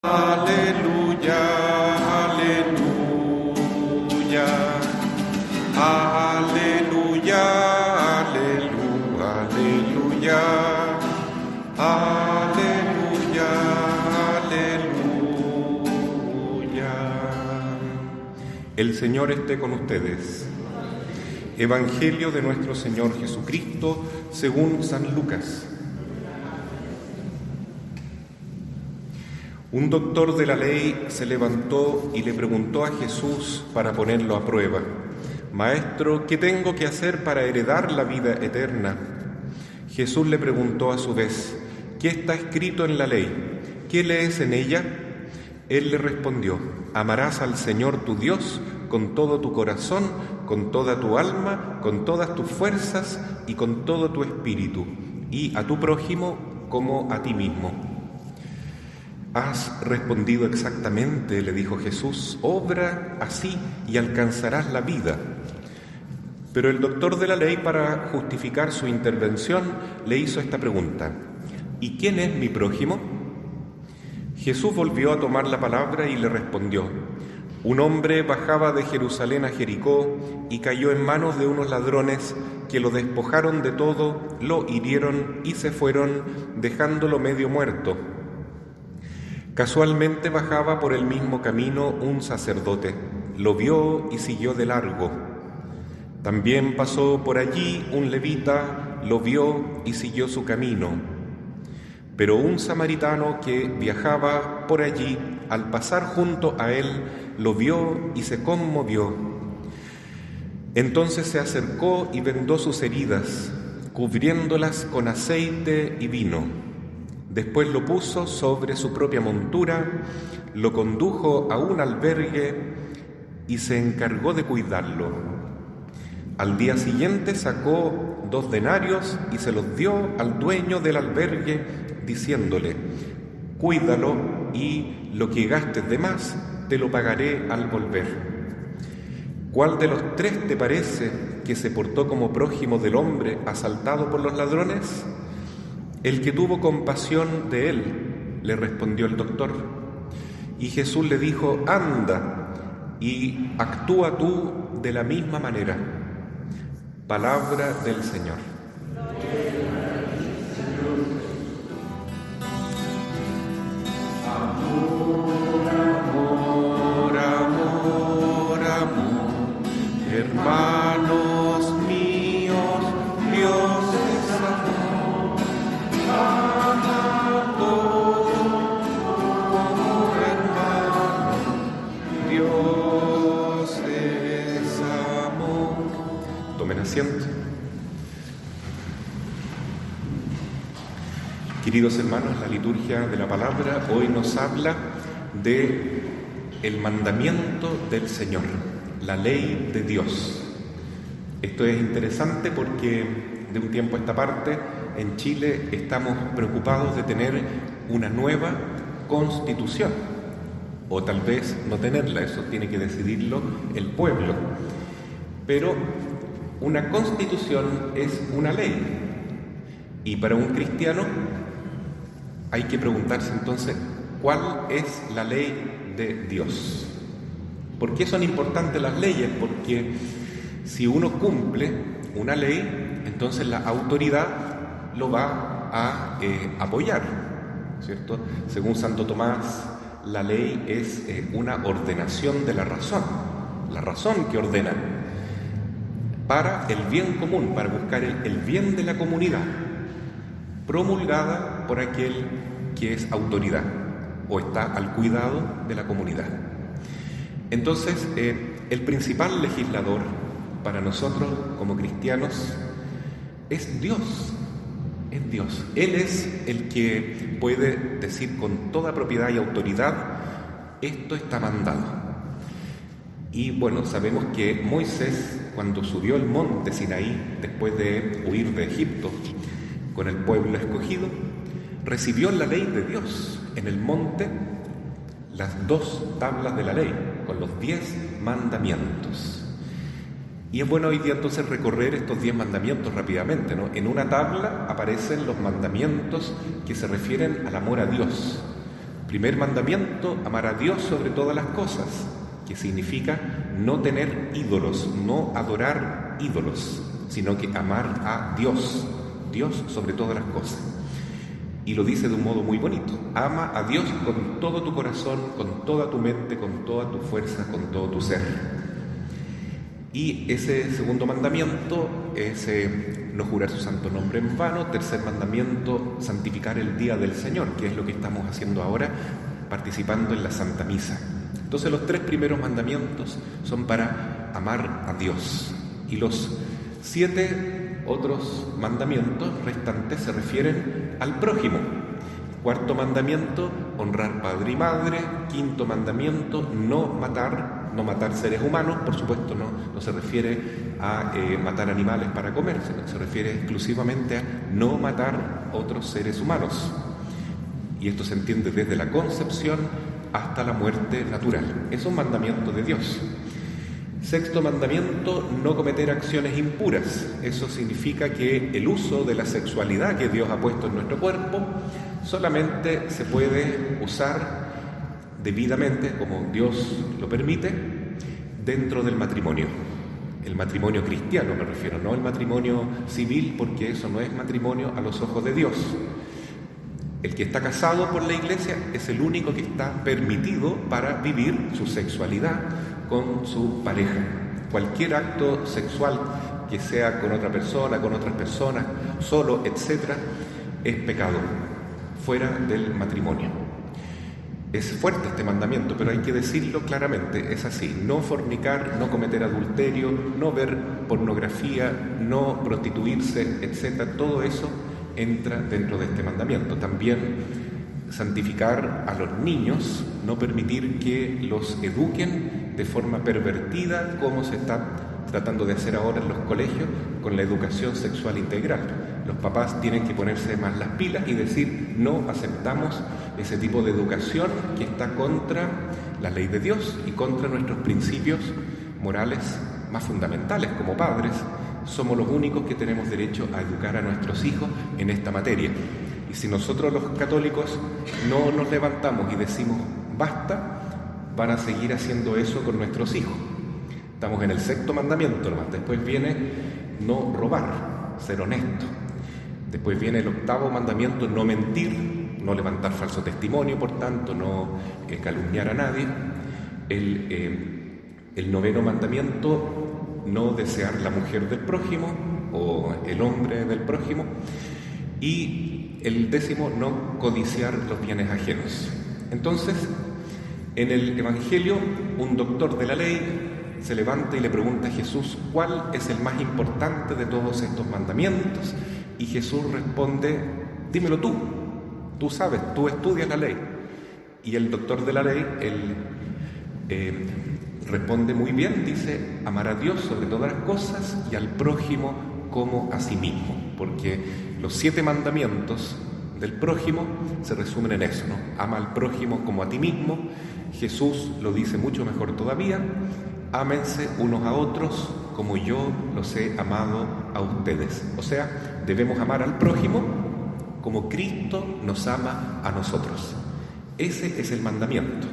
Aleluya, aleluya, aleluya, aleluya, aleluya, aleluya. El Señor esté con ustedes. Evangelio de nuestro Señor Jesucristo según San Lucas. Un doctor de la ley se levantó y le preguntó a Jesús para ponerlo a prueba: «Maestro, ¿qué tengo que hacer para heredar la vida eterna?». Jesús le preguntó a su vez: «¿Qué está escrito en la ley? ¿Qué lees en ella?». Él le respondió: «Amarás al Señor tu Dios con todo tu corazón, con toda tu alma, con todas tus fuerzas y con todo tu espíritu, y a tu prójimo como a ti mismo». «Has respondido exactamente», le dijo Jesús, «obra así y alcanzarás la vida». Pero el doctor de la ley, para justificar su intervención, le hizo esta pregunta: «¿Y quién es mi prójimo?». Jesús volvió a tomar la palabra y le respondió: «Un hombre bajaba de Jerusalén a Jericó y cayó en manos de unos ladrones que lo despojaron de todo, lo hirieron y se fueron, dejándolo medio muerto. Casualmente bajaba por el mismo camino un sacerdote, lo vio y siguió de largo. También pasó por allí un levita, lo vio y siguió su camino. Pero un samaritano que viajaba por allí, al pasar junto a él, lo vio y se conmovió. Entonces se acercó y vendó sus heridas, cubriéndolas con aceite y vino. Después lo puso sobre su propia montura, lo condujo a un albergue y se encargó de cuidarlo. Al día siguiente sacó 2 denarios y se los dio al dueño del albergue, diciéndole: «Cuídalo y lo que gastes de más te lo pagaré al volver». ¿Cuál de los 3 te parece que se portó como prójimo del hombre asaltado por los ladrones? «El que tuvo compasión de él», le respondió el doctor. Y Jesús le dijo: «Anda y actúa tú de la misma manera». Palabra del Señor. Amor, amor, amor, amor, hermanos míos, Dios es amor. Ama todo como hermano, Dios es amor. Tomen asiento. Queridos hermanos, la liturgia de la palabra hoy nos habla de el mandamiento del Señor, la ley de Dios. Esto es interesante porque de un tiempo a esta parte en Chile estamos preocupados de tener una nueva constitución, o tal vez no tenerla, eso tiene que decidirlo el pueblo. Pero una constitución es una ley, y para un cristiano hay que preguntarse entonces, ¿cuál es la ley de Dios? ¿Por qué son importantes las leyes? Porque si uno cumple una ley, entonces la autoridad lo va a apoyar, ¿cierto? Según Santo Tomás, la ley es una ordenación de la razón que ordena para el bien común, para buscar el bien de la comunidad, promulgada por aquel que es autoridad o está al cuidado de la comunidad. Entonces, el principal legislador para nosotros como cristianos es Dios. Es Dios. Él es el que puede decir con toda propiedad y autoridad: esto está mandado. Y bueno, sabemos que Moisés, cuando subió el monte Sinaí, después de huir de Egipto con el pueblo escogido, recibió la ley de Dios en el monte, las 2 tablas de la ley, con los 10 mandamientos. Y es bueno hoy día entonces recorrer estos 10 mandamientos rápidamente, ¿no? En una tabla aparecen los mandamientos que se refieren al amor a Dios. Primer mandamiento, amar a Dios sobre todas las cosas, que significa no tener ídolos, no adorar ídolos, sino que amar a Dios, Dios sobre todas las cosas. Y lo dice de un modo muy bonito: ama a Dios con todo tu corazón, con toda tu mente, con toda tu fuerza, con todo tu ser. Y ese segundo mandamiento es no jurar su santo nombre en vano. Tercer mandamiento, santificar el día del Señor, que es lo que estamos haciendo ahora, participando en la Santa Misa. Entonces los 3 primeros mandamientos son para amar a Dios, y los 7 otros mandamientos restantes se refieren al prójimo. Cuarto mandamiento, honrar padre y madre. Quinto mandamiento, no matar seres humanos. Por supuesto no se refiere a matar animales para comer, sino que se refiere exclusivamente a no matar otros seres humanos. Y esto se entiende desde la concepción hasta la muerte natural. Es un mandamiento de Dios. Sexto mandamiento, no cometer acciones impuras. Eso significa que el uso de la sexualidad que Dios ha puesto en nuestro cuerpo solamente se puede usar debidamente, como Dios lo permite, dentro del matrimonio. El matrimonio cristiano me refiero, no el matrimonio civil, porque eso no es matrimonio a los ojos de Dios. El que está casado por la Iglesia es el único que está permitido para vivir su sexualidad con su pareja. Cualquier acto sexual que sea con otra persona, con otras personas, solo, etc., es pecado, fuera del matrimonio. Es fuerte este mandamiento, pero hay que decirlo claramente, es así: no fornicar, no cometer adulterio, no ver pornografía, no prostituirse, etc. Todo eso entra dentro de este mandamiento. También santificar a los niños, no permitir que los eduquen de forma pervertida, como se está tratando de hacer ahora en los colegios con la educación sexual integral. Los papás tienen que ponerse más las pilas y decir: no aceptamos ese tipo de educación que está contra la ley de Dios y contra nuestros principios morales más fundamentales. Como padres somos los únicos que tenemos derecho a educar a nuestros hijos en esta materia. Y si nosotros los católicos no nos levantamos y decimos basta, van a seguir haciendo eso con nuestros hijos. Estamos en el sexto mandamiento nomás. Después viene no robar, ser honesto. Después viene el octavo mandamiento, no mentir, no levantar falso testimonio, por tanto, no calumniar a nadie. El noveno mandamiento, no desear la mujer del prójimo o el hombre del prójimo. Y el décimo, no codiciar los bienes ajenos. Entonces, en el Evangelio, un doctor de la ley se levanta y le pregunta a Jesús cuál es el más importante de todos estos mandamientos, y Jesús responde: dímelo tú sabes, tú estudias la ley. Y el doctor de la ley, él responde muy bien, dice: amar a Dios sobre todas las cosas y al prójimo como a sí mismo, porque los 7 mandamientos del prójimo se resumen en eso, ¿no? Ama al prójimo como a ti mismo. Jesús lo dice mucho mejor todavía: ámense unos a otros como yo los he amado a ustedes. O sea, debemos amar al prójimo como Cristo nos ama a nosotros. Ese es el mandamiento.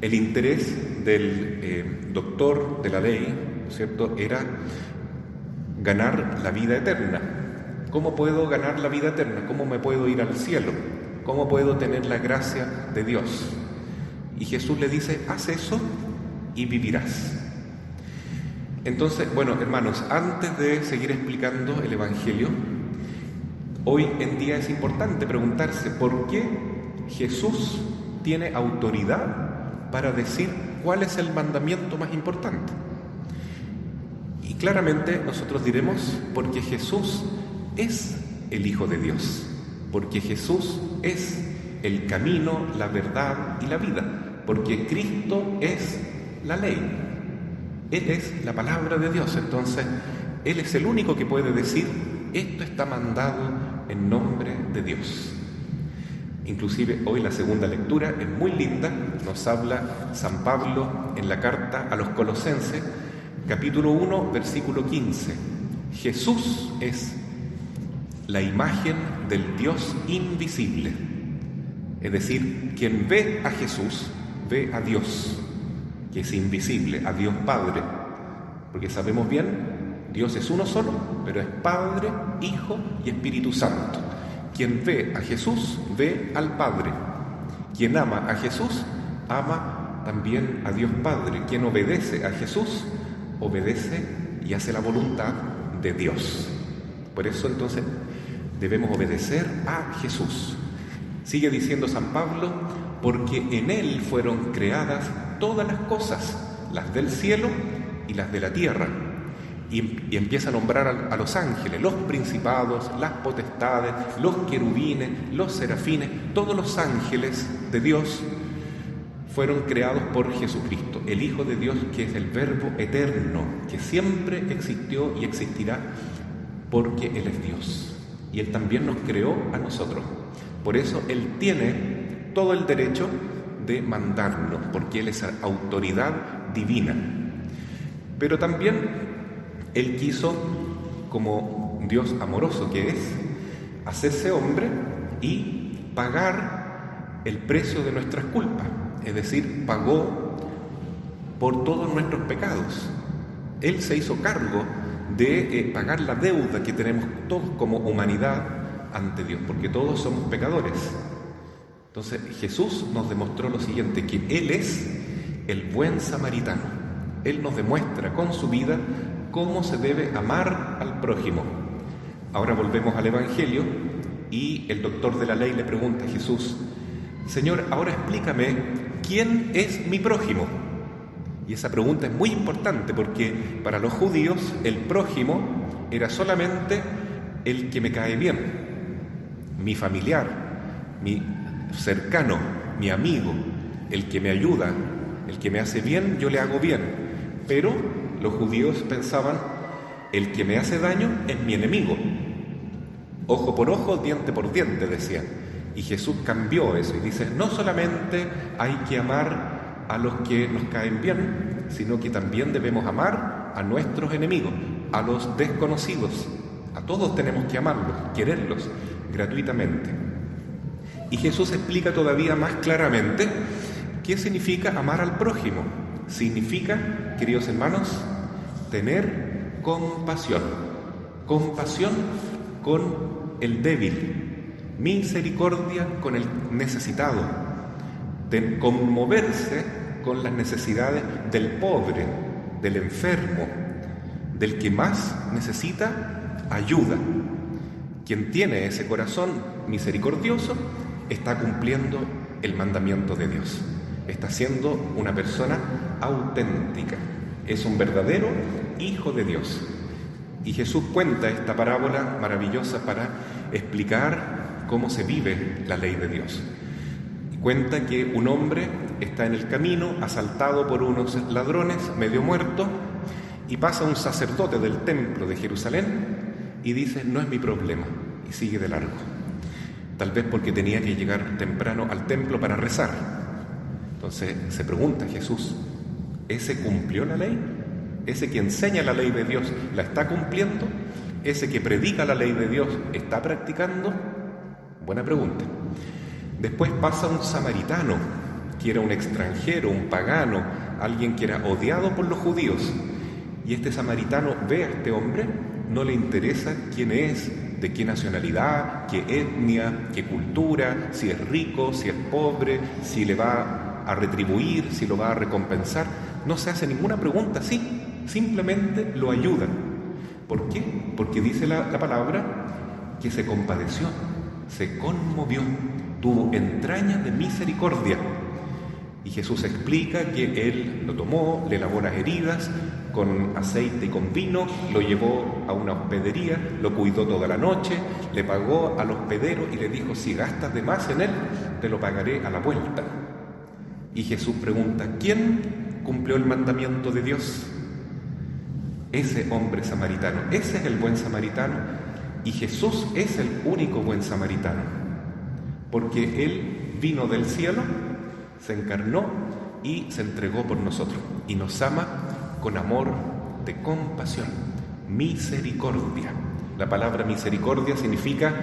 El interés del doctor de la ley, ¿cierto?, era ganar la vida eterna. ¿Cómo puedo ganar la vida eterna? ¿Cómo me puedo ir al cielo? ¿Cómo puedo tener la gracia de Dios? Y Jesús le dice: haz eso y vivirás. Entonces, bueno, hermanos, antes de seguir explicando el Evangelio, hoy en día es importante preguntarse por qué Jesús tiene autoridad para decir cuál es el mandamiento más importante. Y claramente nosotros diremos: porque Jesús es el Hijo de Dios, porque Jesús es el camino, la verdad y la vida, porque Cristo es la ley, Él es la palabra de Dios. Entonces, Él es el único que puede decir: esto está mandado en nombre de Dios. Inclusive hoy la segunda lectura es muy linda, nos habla San Pablo en la carta a los Colosenses, capítulo 1, versículo 15. Jesús es la imagen del Dios invisible. Es decir, quien ve a Jesús, ve a Dios, que es invisible, a Dios Padre. Porque sabemos bien, Dios es uno solo, pero es Padre, Hijo y Espíritu Santo. Quien ve a Jesús, ve al Padre. Quien ama a Jesús, ama también a Dios Padre. Quien obedece a Jesús, obedece y hace la voluntad de Dios. Por eso entonces debemos obedecer a Jesús. Sigue diciendo San Pablo, porque en Él fueron creadas todas las cosas, las del cielo y las de la tierra. Y empieza a nombrar a los ángeles, los principados, las potestades, los querubines, los serafines, todos los ángeles de Dios fueron creados por Jesucristo, el Hijo de Dios, que es el Verbo eterno, que siempre existió y existirá porque Él es Dios. Y Él también nos creó a nosotros. Por eso Él tiene todo el derecho de mandarnos, porque Él es autoridad divina. Pero también Él quiso, como Dios amoroso que es, hacerse hombre y pagar el precio de nuestras culpas. Es decir, pagó por todos nuestros pecados. Él se hizo cargo de pagar la deuda que tenemos todos como humanidad ante Dios, porque todos somos pecadores. Entonces Jesús nos demostró lo siguiente, que Él es el buen samaritano. Él nos demuestra con su vida cómo se debe amar al prójimo. Ahora volvemos al Evangelio y el doctor de la ley le pregunta a Jesús: Señor, ahora explícame, ¿quién es mi prójimo? Y esa pregunta es muy importante porque para los judíos el prójimo era solamente el que me cae bien, mi familiar, mi cercano, mi amigo, el que me ayuda, el que me hace bien, yo le hago bien. Pero los judíos pensaban, el que me hace daño es mi enemigo. Ojo por ojo, diente por diente, decían. Y Jesús cambió eso y dice, no solamente hay que amar a los que nos caen bien, sino que también debemos amar a nuestros enemigos, a los desconocidos. A todos tenemos que amarlos, quererlos gratuitamente. Y Jesús explica todavía más claramente qué significa amar al prójimo. Significa, queridos hermanos, tener compasión. Compasión con el débil, misericordia con el necesitado, de conmoverse con las necesidades del pobre, del enfermo, del que más necesita ayuda. Quien tiene ese corazón misericordioso está cumpliendo el mandamiento de Dios. Está siendo una persona auténtica. Es un verdadero hijo de Dios. Y Jesús cuenta esta parábola maravillosa para explicar cómo se vive la ley de Dios. Y cuenta que un hombre está en el camino, asaltado por unos ladrones, medio muerto, y pasa un sacerdote del templo de Jerusalén y dice, no es mi problema, y sigue de largo. Tal vez porque tenía que llegar temprano al templo para rezar. Entonces se pregunta Jesús, ¿ese cumplió la ley? ¿Ese que enseña la ley de Dios la está cumpliendo? ¿Ese que predica la ley de Dios está practicando? Buena pregunta. Después pasa un samaritano, que era un extranjero, un pagano, alguien que era odiado por los judíos. Y este samaritano ve a este hombre, no le interesa quién es, de qué nacionalidad, qué etnia, qué cultura, si es rico, si es pobre, si le va a retribuir, si lo va a recompensar. No se hace ninguna pregunta así, simplemente lo ayudan. ¿Por qué? Porque dice la palabra que se compadeció, se conmovió, tuvo entrañas de misericordia. Y Jesús explica que Él lo tomó, le lavó las heridas con aceite y con vino, lo llevó a una hospedería, lo cuidó toda la noche, le pagó al hospedero y le dijo, si gastas de más en él, te lo pagaré a la vuelta. Y Jesús pregunta, ¿quién cumplió el mandamiento de Dios? Ese hombre samaritano, ese es el buen samaritano, y Jesús es el único buen samaritano, porque Él vino del cielo, se encarnó y se entregó por nosotros, y nos ama con amor de compasión, misericordia. La palabra misericordia significa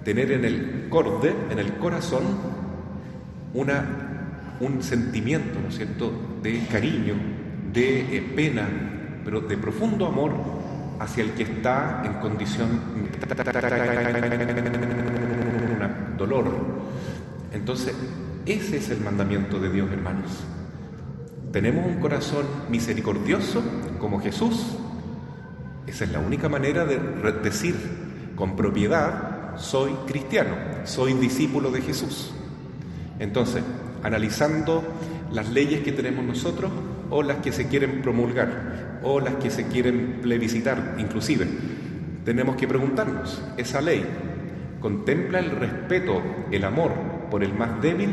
tener en el corde, en el corazón, un sentimiento, ¿no es cierto?, de cariño, de pena, pero de profundo amor hacia el que está en condición de dolor. Entonces, ese es el mandamiento de Dios, hermanos. Tenemos un corazón misericordioso como Jesús. Esa es la única manera de decir con propiedad: soy cristiano, soy discípulo de Jesús. Entonces, analizando las leyes que tenemos nosotros, o las que se quieren promulgar, o las que se quieren plebiscitar, inclusive, tenemos que preguntarnos: ¿esa ley contempla el respeto, el amor por el más débil,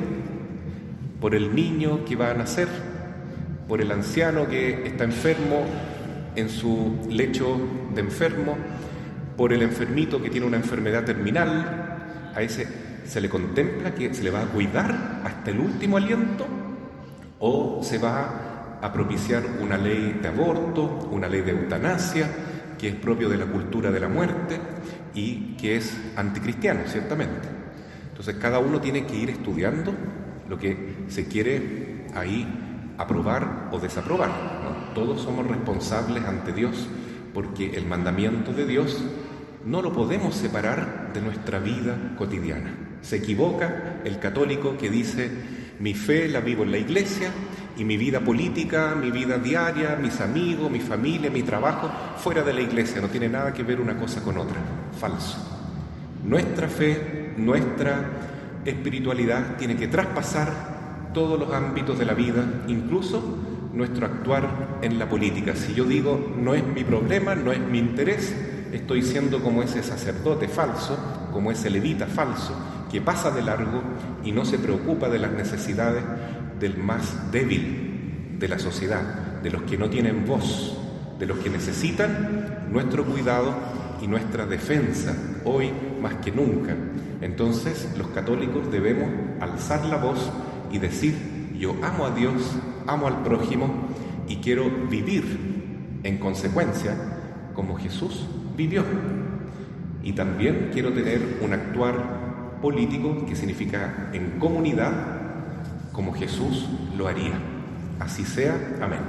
por el niño que va a nacer, por el anciano que está enfermo en su lecho de enfermo, por el enfermito que tiene una enfermedad terminal? ¿A ese se le contempla que se le va a cuidar hasta el último aliento? ¿O se va a propiciar una ley de aborto, una ley de eutanasia, que es propio de la cultura de la muerte y que es anticristiano, ciertamente? Entonces, cada uno tiene que ir estudiando lo que se quiere ahí aprobar o desaprobar, ¿no? Todos somos responsables ante Dios, porque el mandamiento de Dios no lo podemos separar de nuestra vida cotidiana. Se equivoca el católico que dice: mi fe la vivo en la iglesia y mi vida política, mi vida diaria, mis amigos, mi familia, mi trabajo, fuera de la iglesia. No tiene nada que ver una cosa con otra. Falso. Nuestra fe, nuestra espiritualidad tiene que traspasar todos los ámbitos de la vida, incluso nuestro actuar en la política. Si yo digo: no es mi problema, no es mi interés, estoy siendo como ese sacerdote falso, como ese levita falso, que pasa de largo y no se preocupa de las necesidades del más débil de la sociedad, de los que no tienen voz, de los que necesitan nuestro cuidado y nuestra defensa, hoy más que nunca. Entonces, los católicos debemos alzar la voz y decir: yo amo a Dios, amo al prójimo y quiero vivir en consecuencia como Jesús vivió. Y también quiero tener un actuar político que significa en comunidad, como Jesús lo haría. Así sea. Amén.